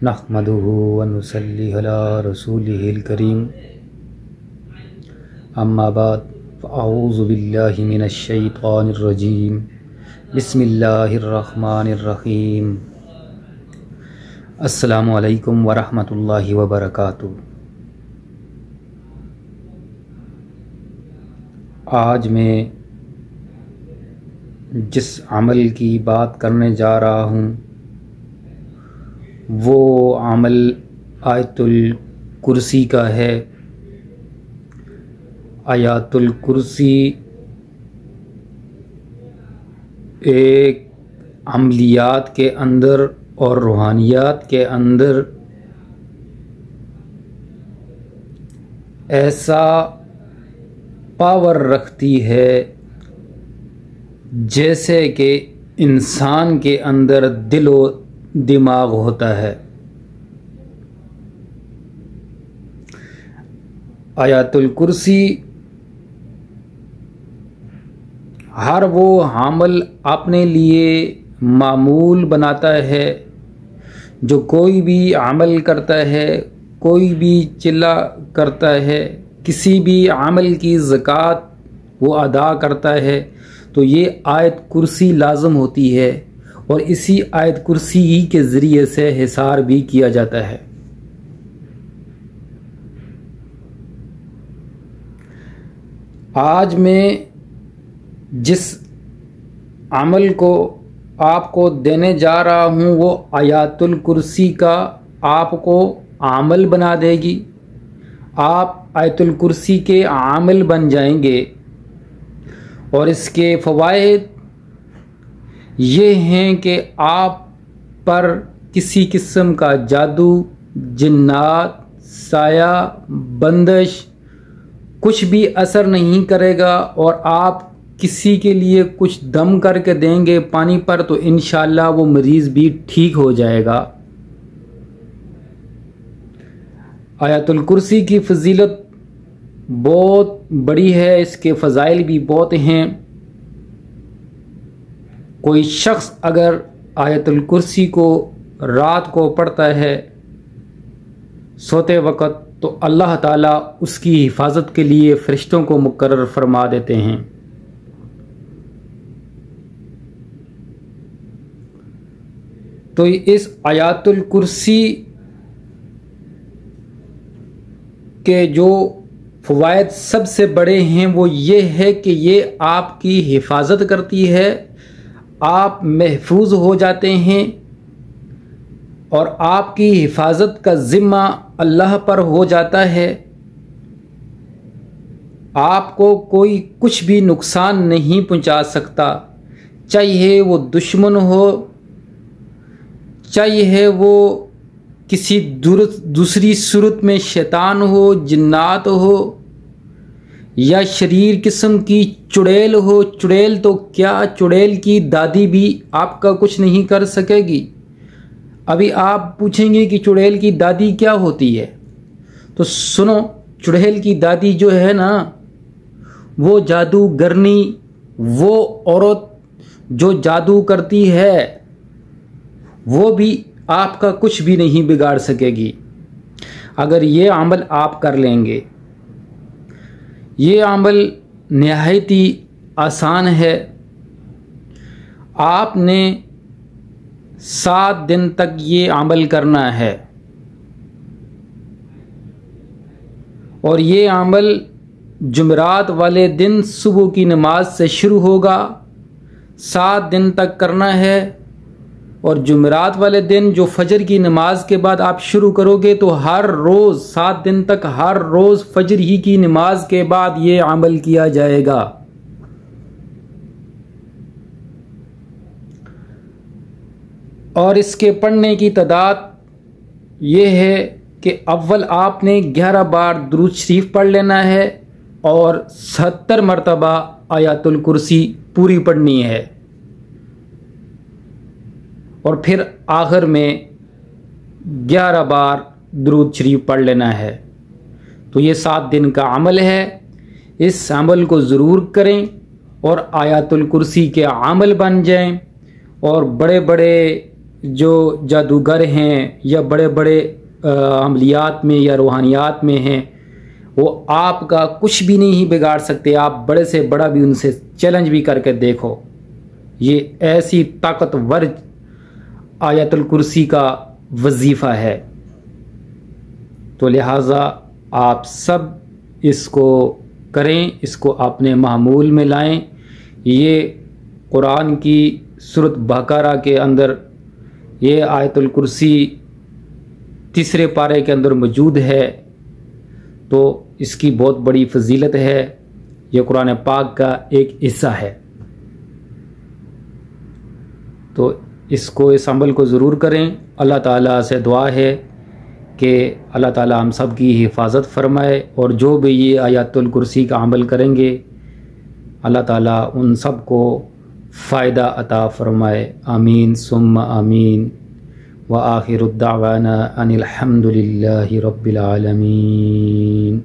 नहमदुहु व नुसल्ली अला रसूलिहिल करीम। अम्मा बाद फ़अऊज़ु बिल्लाहि मिनश शैतानिर रजीम। बिस्मिल्लाहिर रहमानिर रहीम। अस्सलामु अलैकुम व रहमतुल्लाहि व बरकातुहू। आज मैं जिस अमल की बात करने जा रहा हूँ वो अमल आयतुल कुर्सी का है। आयतुल कुर्सी एक अमलियात के अंदर और रूहानियात के अंदर ऐसा पावर रखती है जैसे कि इंसान के अंदर दिलो दिमाग होता है। आयतुल कुर्सी हर वो अमल अपने लिए मामूल बनाता है। जो कोई भी अमल करता है, कोई भी चिल्ला करता है, किसी भी अमल की ज़कात वो अदा करता है तो ये आयत कुर्सी लाज़म होती है और इसी आयत कुर्सी ही के ज़रिए से हिसार भी किया जाता है। आज मैं जिस अमल को आपको देने जा रहा हूँ वो आयतुल कुर्सी का आपको अमल बना देगी। आप आयतुल कुर्सी के अमल बन जाएंगे और इसके फ़वाइद ये हैं कि आप पर किसी किस्म का जादू, जिन्नात, साया, बंदिश कुछ भी असर नहीं करेगा और आप किसी के लिए कुछ दम करके देंगे पानी पर तो इंशाअल्लाह वो मरीज़ भी ठीक हो जाएगा। आयतुल कुर्सी की फजीलत बहुत बड़ी है, इसके फ़ज़ाइल भी बहुत हैं। कोई शख्स अगर आयतुल कुर्सी को रात को पढ़ता है सोते वक़्त तो अल्लाह ताला उसकी हिफाजत के लिए फ़रिश्तों को मुकर्रर फरमा देते हैं। तो इस आयतुल कुर्सी के जो फ़वाइद सबसे बड़े हैं वो ये है कि ये आपकी हिफाजत करती है, आप महफूज हो जाते हैं और आपकी हिफाजत का ज़िम्मा अल्लाह पर हो जाता है। आपको कोई कुछ भी नुकसान नहीं पहुंचा सकता, चाहे वो दुश्मन हो, चाहे वो किसी दूसरी सूरत में शैतान हो, जिन्नात हो या शरीर किस्म की चुड़ैल हो। चुड़ैल तो क्या, चुड़ैल की दादी भी आपका कुछ नहीं कर सकेगी। अभी आप पूछेंगे कि चुड़ैल की दादी क्या होती है, तो सुनो, चुड़ैल की दादी जो है ना वो जादूगरनी, वो औरत जो जादू करती है वो भी आपका कुछ भी नहीं बिगाड़ सकेगी अगर ये अमल आप कर लेंगे। ये अमल निहायत ही आसान है। आपने 7 दिन तक ये अमल करना है और ये अमल जुमेरात वाले दिन सुबह की नमाज से शुरू होगा। 7 दिन तक करना है और जुमेरात वाले दिन जो फजर की नमाज के बाद आप शुरू करोगे तो हर रोज़ 7 दिन तक हर रोज़ फजर ही की नमाज के बाद ये अमल किया जाएगा। और इसके पढ़ने की तादाद ये है कि अव्वल आपने 11 बार दुरूद शरीफ पढ़ लेना है और 70 मरतबा आयतुल कुर्सी पूरी पढ़नी है और फिर आखिर में 11 बार दुरूद शरीफ पढ़ लेना है। तो ये 7 दिन का अमल है। इस अमल को ज़रूर करें और आयतुल कुर्सी के अमल बन जाएं और बड़े बड़े जो जादूगर हैं या बड़े बड़े अमलियात में या रूहानियात में हैं, वो आपका कुछ भी नहीं बिगाड़ सकते। आप बड़े से बड़ा भी उनसे चैलेंज भी करके देखो। ये ऐसी ताकतवर आयतुल कुर्सी का वजीफ़ा है। तो लिहाजा आप सब इसको करें, इसको अपने मामूल में लाएं। ये कुरान की सूरत बकरा के अंदर ये आयतुल कुर्सी तीसरे पारे के अंदर मौजूद है, तो इसकी बहुत बड़ी फजीलत है। ये कुरान पाक का एक हिस्सा है। तो इसको, इस अमल को ज़रूर करें। अल्लाह ताला से दुआ है कि अल्लाह ताला हम सब की हिफाजत फरमाए, और जो भी ये आयतुल कुर्सी का अमल करेंगे अल्लाह ताला उन सब को फ़ायदा अता फरमाए। आमीन सुम्मा आमीन। व आखिरु दावाना अनिल हम्दुलिल्लाहि रब्बिल आलमीन।